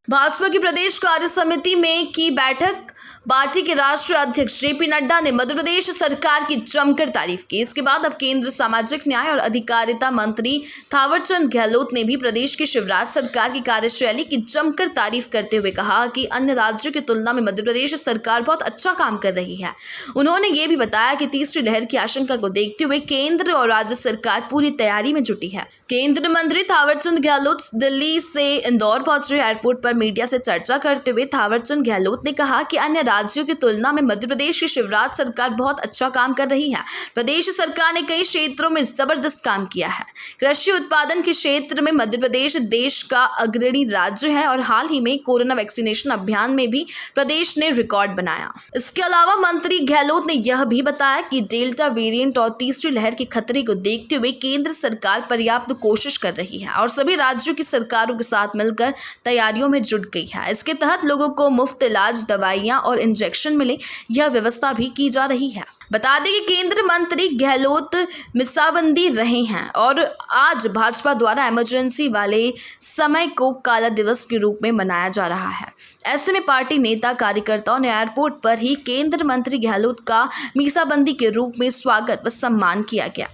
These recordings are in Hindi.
भाजपा की प्रदेश कार्य समिति में की बैठक। पार्टी के राष्ट्रीय अध्यक्ष जेपी नड्डा ने मध्य प्रदेश सरकार की जमकर तारीफ की। इसके बाद अब केंद्र सामाजिक न्याय और अधिकारिता मंत्री थावरचंद गहलोत ने भी प्रदेश की शिवराज सरकार की कार्यशैली की जमकर तारीफ करते हुए कहा कि अन्य राज्यों की तुलना में मध्य प्रदेश सरकार बहुत अच्छा काम कर रही है। उन्होंने ये भी बताया कि तीसरी लहर की आशंका को देखते हुए केंद्र और राज्य सरकार पूरी तैयारी में जुटी है। केंद्रीय मंत्री थावरचंद गहलोत दिल्ली से इंदौर पहुंचे। एयरपोर्ट पर मीडिया से चर्चा करते हुए थावरचंद गहलोत ने कहा कि अन्य राज्यों की तुलना में मध्य प्रदेश की शिवराज सरकार बहुत अच्छा काम कर रही है। प्रदेश सरकार ने कई क्षेत्रों में जबरदस्त काम किया है। कृषि उत्पादन के क्षेत्र में मध्य प्रदेश देश का अग्रणी राज्य है और हाल ही में कोरोना वैक्सीनेशन अभियान में भी प्रदेश ने रिकॉर्ड बनाया। इसके अलावा मंत्री गहलोत ने यह भी बताया कि डेल्टा वेरिएंट और तीसरी लहर के खतरे को देखते हुए केंद्र सरकार पर्याप्त कोशिश कर रही है और सभी राज्यों की सरकारों के साथ मिलकर तैयारियों में जुट गई है। इसके तहत लोगों को मुफ्त इलाज, दवाइयां और इंजेक्शन मिले, यह व्यवस्था भी की जा रही है। बता दें कि केंद्रीय मंत्री गहलोत मिसाबंदी रहे हैं और आज भाजपा द्वारा इमरजेंसी वाले समय को काला दिवस के रूप में मनाया जा रहा है। ऐसे में पार्टी नेता कार्यकर्ताओं ने एयरपोर्ट पर ही केंद्रीय मंत्री गहलोत का मीसाबंदी के रूप में स्वागत व सम्मान किया गया।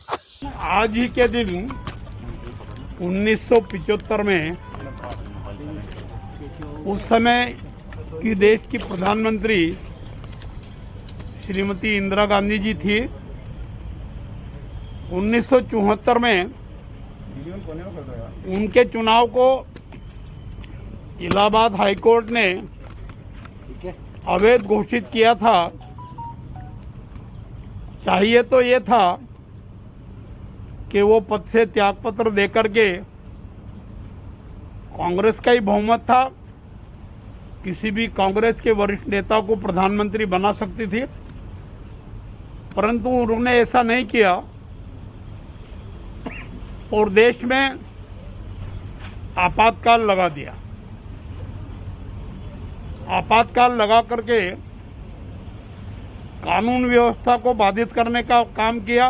आज ही के दिन 1975 में उस समय की देश की प्रधानमंत्री श्रीमती इंदिरा गांधी जी थी। 1974 में उनके चुनाव को इलाहाबाद हाई कोर्ट ने अवैध घोषित किया था। चाहिए तो ये था कि वो पद से त्यागपत्र देकर के, कांग्रेस का ही बहुमत था, किसी भी कांग्रेस के वरिष्ठ नेता को प्रधानमंत्री बना सकती थी, परंतु उन्होंने ऐसा नहीं किया और देश में आपातकाल लगा दिया। आपातकाल लगा करके कानून व्यवस्था को बाधित करने का काम किया,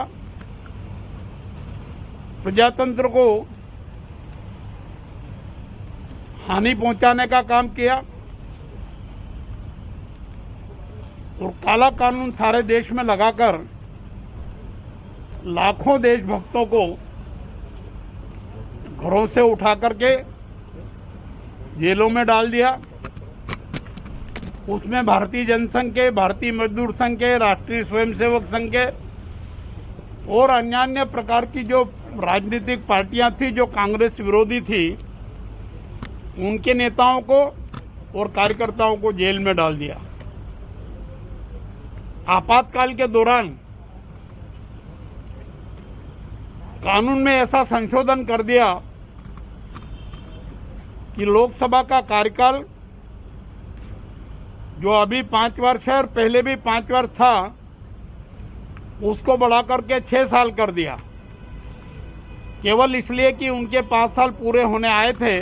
प्रजातंत्र को हानि पहुंचाने का काम किया और काला कानून सारे देश में लगाकर लाखों देशभक्तों को घरों से उठा करके जेलों में डाल दिया। उसमें भारतीय जनसंघ के, भारतीय मजदूर संघ के, राष्ट्रीय स्वयंसेवक संघ के और अन्य प्रकार की जो राजनीतिक पार्टियां थी जो कांग्रेस विरोधी थी, उनके नेताओं को और कार्यकर्ताओं को जेल में डाल दिया। आपातकाल के दौरान कानून में ऐसा संशोधन कर दिया कि लोकसभा का कार्यकाल जो अभी 5 वर्ष है और पहले भी 5 वर्ष था, उसको बढ़ा करके 6 साल कर दिया, केवल इसलिए कि उनके 5 साल पूरे होने आए थे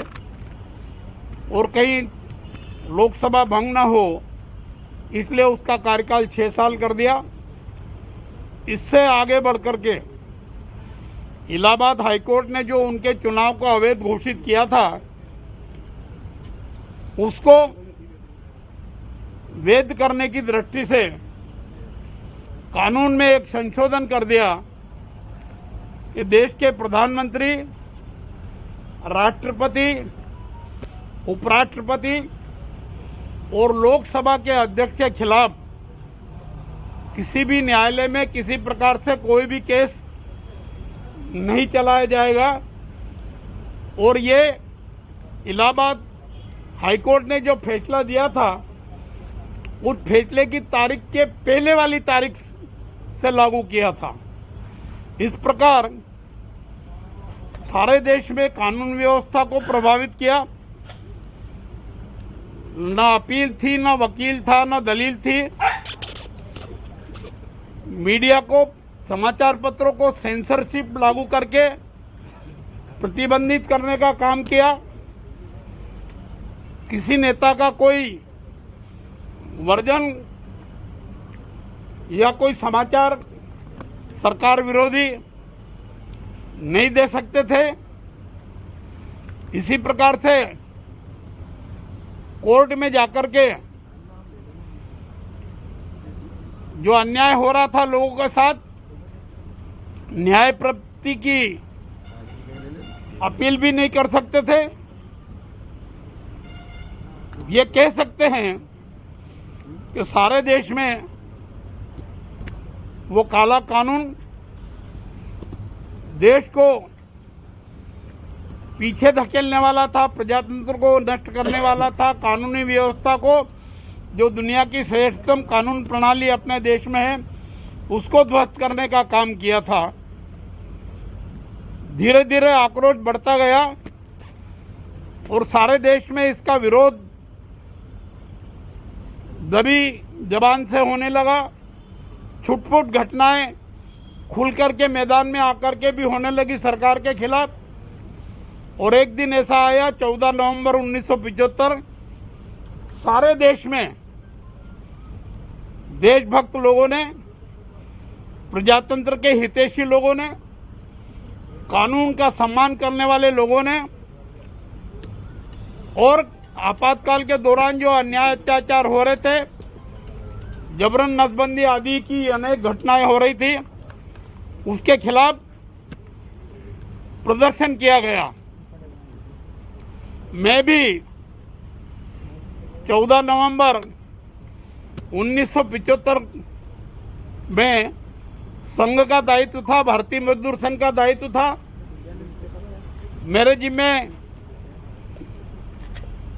और कहीं लोकसभा भंग न हो, इसलिए उसका कार्यकाल 6 साल कर दिया। इससे आगे बढ़ करके इलाहाबाद हाईकोर्ट ने जो उनके चुनाव को अवैध घोषित किया था, उसको वैध करने की दृष्टि से कानून में एक संशोधन कर दिया कि देश के प्रधानमंत्री, राष्ट्रपति, उपराष्ट्रपति और लोकसभा के अध्यक्ष के खिलाफ किसी भी न्यायालय में किसी प्रकार से कोई भी केस नहीं चलाया जाएगा। और ये इलाहाबाद हाईकोर्ट ने जो फैसला दिया था, उस फैसले की तारीख के पहले वाली तारीख से लागू किया था। इस प्रकार सारे देश में कानून व्यवस्था को प्रभावित किया। ना अपील थी, ना वकील था, ना दलील थी। मीडिया को, समाचार पत्रों को सेंसरशिप लागू करके प्रतिबंधित करने का काम किया। किसी नेता का कोई वर्जन या कोई समाचार सरकार विरोधी नहीं दे सकते थे। इसी प्रकार से कोर्ट में जाकर के जो अन्याय हो रहा था लोगों के साथ, न्याय प्राप्ति की अपील भी नहीं कर सकते थे। ये कह सकते हैं कि सारे देश में वो काला कानून देश को पीछे धकेलने वाला था, प्रजातंत्र को नष्ट करने वाला था, कानूनी व्यवस्था को, जो दुनिया की श्रेष्ठतम कानून प्रणाली अपने देश में है, उसको ध्वस्त करने का काम किया था। धीरे धीरे आक्रोश बढ़ता गया और सारे देश में इसका विरोध दबी जबान से होने लगा। छुटपुट घटनाएं खुल कर के मैदान में आकर के भी होने लगी सरकार के खिलाफ। और एक दिन ऐसा आया 14 नवंबर 1975, सारे देश में देशभक्त लोगों ने, प्रजातंत्र के हितैषी लोगों ने, कानून का सम्मान करने वाले लोगों ने और आपातकाल के दौरान जो अन्याय अत्याचार हो रहे थे, जबरन नसबंदी आदि की अनेक घटनाएं हो रही थी, उसके खिलाफ प्रदर्शन किया गया। मैं भी 14 नवंबर 1975 में संघ का दायित्व था, भारतीय मजदूर संघ का दायित्व था। मेरे जिम्मे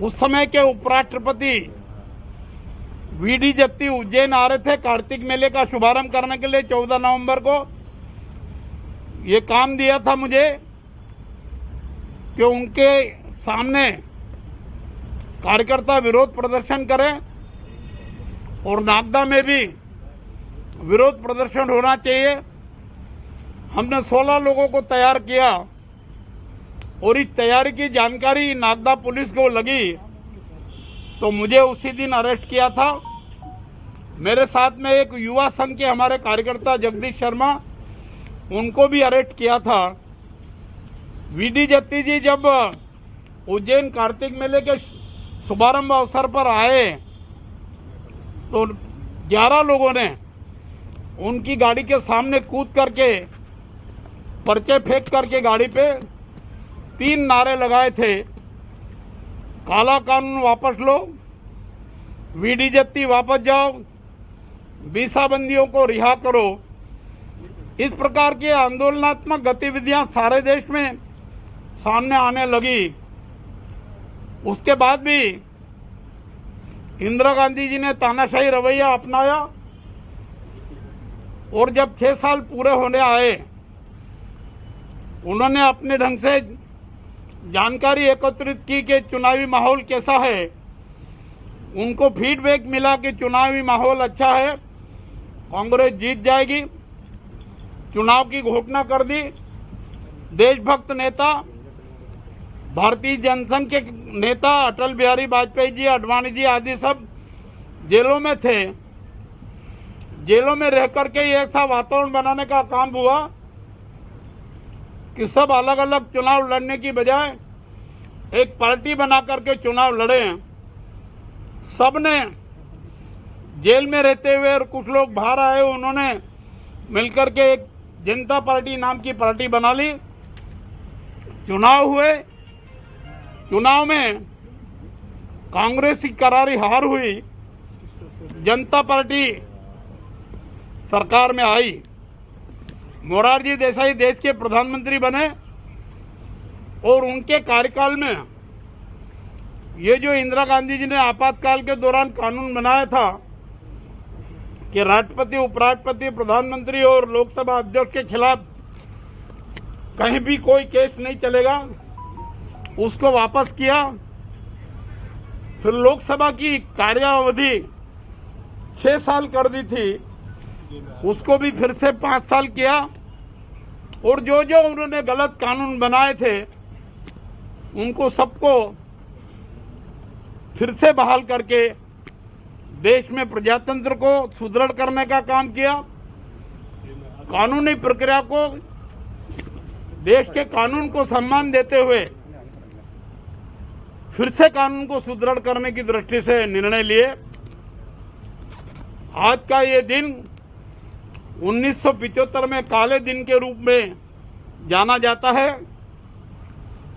उस समय के उपराष्ट्रपति वीडी जत्ती उज्जैन आ रहे थे कार्तिक मेले का शुभारंभ करने के लिए। 14 नवंबर को ये काम दिया था मुझे कि उनके सामने कार्यकर्ता विरोध प्रदर्शन करें और नागदा में भी विरोध प्रदर्शन होना चाहिए। हमने 16 लोगों को तैयार किया और इस तैयारी की जानकारी नागदा पुलिस को लगी तो मुझे उसी दिन अरेस्ट किया था। मेरे साथ में एक युवा संघ के हमारे कार्यकर्ता जगदीश शर्मा, उनको भी अरेस्ट किया था। वीडी जत्ती जी जब उज्जैन कार्तिक मेले के शुभारंभ अवसर पर आए तो 11 लोगों ने उनकी गाड़ी के सामने कूद करके, पर्चे फेंक करके गाड़ी पे 3 नारे लगाए थे, काला कानून वापस लो, वीडी जत्ती वापस जाओ, बीसाबंदियों को रिहा करो। इस प्रकार की आंदोलनात्मक गतिविधियां सारे देश में सामने आने लगी। उसके बाद भी इंदिरा गांधी जी ने तानाशाही रवैया अपनाया और जब 6 साल पूरे होने आए, उन्होंने अपने ढंग से जानकारी एकत्रित की कि चुनावी माहौल कैसा है। उनको फीडबैक मिला कि चुनावी माहौल अच्छा है, कांग्रेस जीत जाएगी। चुनाव की घोषणा कर दी। देशभक्त नेता, भारतीय जनसंघ के नेता अटल बिहारी वाजपेयी जी, आडवाणी जी आदि सब जेलों में थे। जेलों में रह करके ये ऐसा वातावरण बनाने का काम हुआ कि सब अलग अलग चुनाव लड़ने की बजाय एक पार्टी बना करके चुनाव लड़े। सब ने जेल में रहते हुए और कुछ लोग बाहर आए, उन्होंने मिलकर के एक जनता पार्टी नाम की पार्टी बना ली। चुनाव हुए। चुनाव में कांग्रेस की करारी हार हुई, जनता पार्टी सरकार में आई। मोरारजी देसाई देश के प्रधानमंत्री बने और उनके कार्यकाल में ये जो इंदिरा गांधी जी ने आपातकाल के दौरान कानून बनाया था कि राष्ट्रपति, उपराष्ट्रपति, प्रधानमंत्री और लोकसभा अध्यक्ष के खिलाफ कहीं भी कोई केस नहीं चलेगा, उसको वापस किया। फिर लोकसभा की कार्यावधि 6 साल कर दी थी, उसको भी फिर से 5 साल किया। और जो जो उन्होंने गलत कानून बनाए थे उनको सबको फिर से बहाल करके देश में प्रजातंत्र को सुदृढ़ करने का काम किया। कानूनी प्रक्रिया को, देश के कानून को सम्मान देते हुए फिर से कानून को सुदृढ़ करने की दृष्टि से निर्णय लिए। आज का ये दिन 1975 में काले दिन के रूप में जाना जाता है।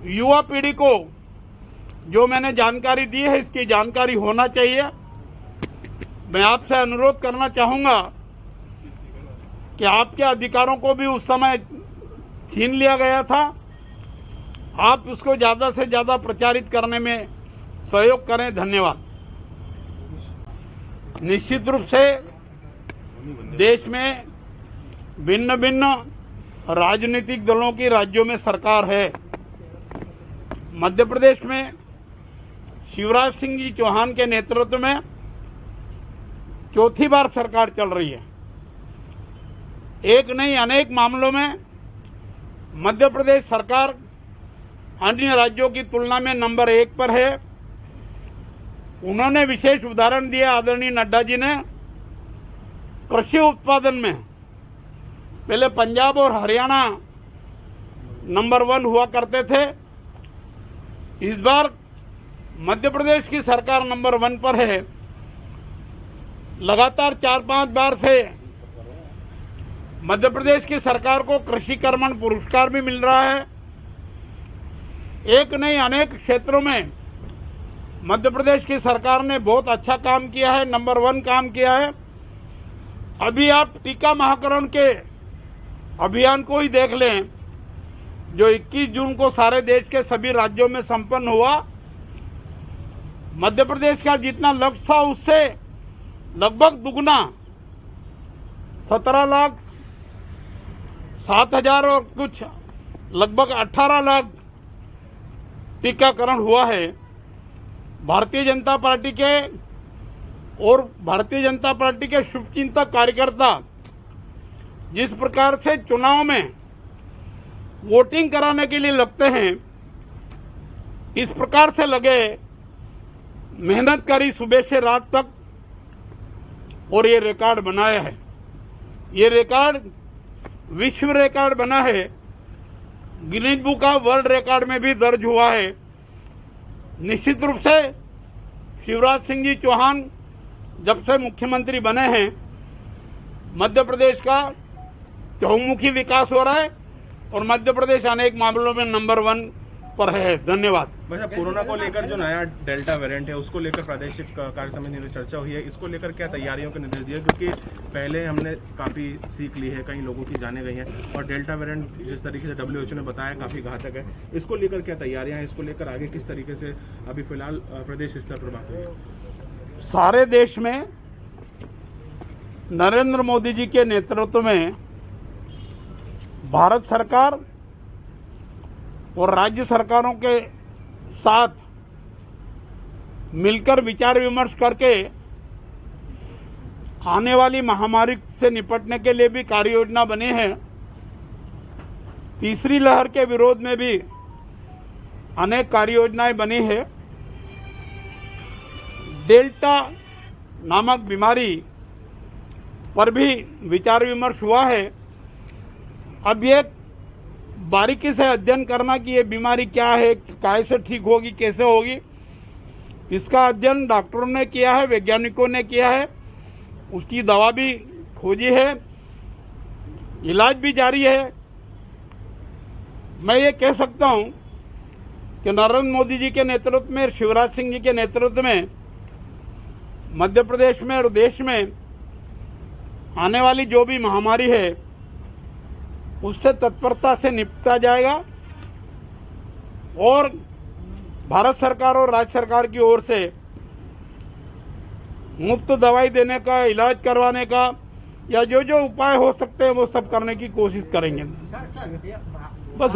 युवा पीढ़ी को जो मैंने जानकारी दी है, इसकी जानकारी होना चाहिए। मैं आपसे अनुरोध करना चाहूँगा कि आपके अधिकारों को भी उस समय छीन लिया गया था, आप उसको ज़्यादा से ज़्यादा प्रचारित करने में सहयोग करें। धन्यवाद। निश्चित रूप से देश में भिन्न भिन्न राजनीतिक दलों की राज्यों में सरकार है। मध्य प्रदेश में शिवराज सिंह जी चौहान के नेतृत्व में चौथी बार सरकार चल रही है। एक नहीं अनेक मामलों में मध्य प्रदेश सरकार अन्य राज्यों की तुलना में नंबर 1 पर है। उन्होंने विशेष उदाहरण दिया, आदरणीय नड्डा जी ने, कृषि उत्पादन में पहले पंजाब और हरियाणा नंबर 1 हुआ करते थे। इस बार मध्य प्रदेश की सरकार नंबर 1 पर है। लगातार 4-5 बार से मध्य प्रदेश की सरकार को कृषि कर्मण पुरस्कार भी मिल रहा है। एक नहीं अनेक क्षेत्रों में मध्य प्रदेश की सरकार ने बहुत अच्छा काम किया है, नंबर 1 काम किया है। अभी आप टीका महाकरण के अभियान को ही देख लें, जो 21 जून को सारे देश के सभी राज्यों में संपन्न हुआ। मध्य प्रदेश का जितना लक्ष्य था उससे लगभग दुगना 17,07,000 और कुछ लगभग 18 लाख टीकाकरण हुआ है। भारतीय जनता पार्टी के शुभचिंतक कार्यकर्ता जिस प्रकार से चुनाव में वोटिंग कराने के लिए लगते हैं, इस प्रकार से लगे, मेहनत करी सुबह से रात तक और ये रिकॉर्ड बनाया है। ये रिकॉर्ड विश्व रिकॉर्ड बना है, Guinness book of world record में भी दर्ज हुआ है। निश्चित रूप से शिवराज सिंह जी चौहान जब से मुख्यमंत्री बने हैं, मध्य प्रदेश का चहुमुखी विकास हो रहा है और मध्य प्रदेश अनेक मामलों में नंबर 1 पर है। धन्यवाद। वैसे कोरोना को लेकर जो नया डेल्टा वेरिएंट है, उसको लेकर प्रादेशिक कार्य समिति में चर्चा हुई है। इसको लेकर क्या तैयारियों के निर्देश दिए, क्योंकि पहले हमने काफ़ी सीख ली है, कई लोगों की जाने गई हैं, और डेल्टा वेरिएंट जिस तरीके से WHO ने बताया काफ़ी घातक है। इसको लेकर क्या तैयारियां हैं, इसको लेकर आगे किस तरीके से अभी फिलहाल प्रदेश स्तर पर बात हुई है? सारे देश में नरेंद्र मोदी जी के नेतृत्व में भारत सरकार और राज्य सरकारों के साथ मिलकर विचार विमर्श करके आने वाली महामारी से निपटने के लिए भी कार्य योजना बनी है। तीसरी लहर के विरोध में भी अनेक कार्य योजनाएं बनी है। डेल्टा नामक बीमारी पर भी विचार विमर्श हुआ है। अब ये बारीकी से अध्ययन करना कि ये बीमारी क्या है, कैसे ठीक होगी, कैसे होगी, इसका अध्ययन डॉक्टरों ने किया है, वैज्ञानिकों ने किया है, उसकी दवा भी खोजी है, इलाज भी जारी है। मैं ये कह सकता हूँ कि नरेंद्र मोदी जी के नेतृत्व में, शिवराज सिंह जी के नेतृत्व में मध्य प्रदेश में और देश में आने वाली जो भी महामारी है उससे तत्परता से निपटा जाएगा और भारत सरकार और राज्य सरकार की ओर से मुफ्त दवाई देने का, इलाज करवाने का या जो जो उपाय हो सकते हैं वो सब करने की कोशिश करेंगे।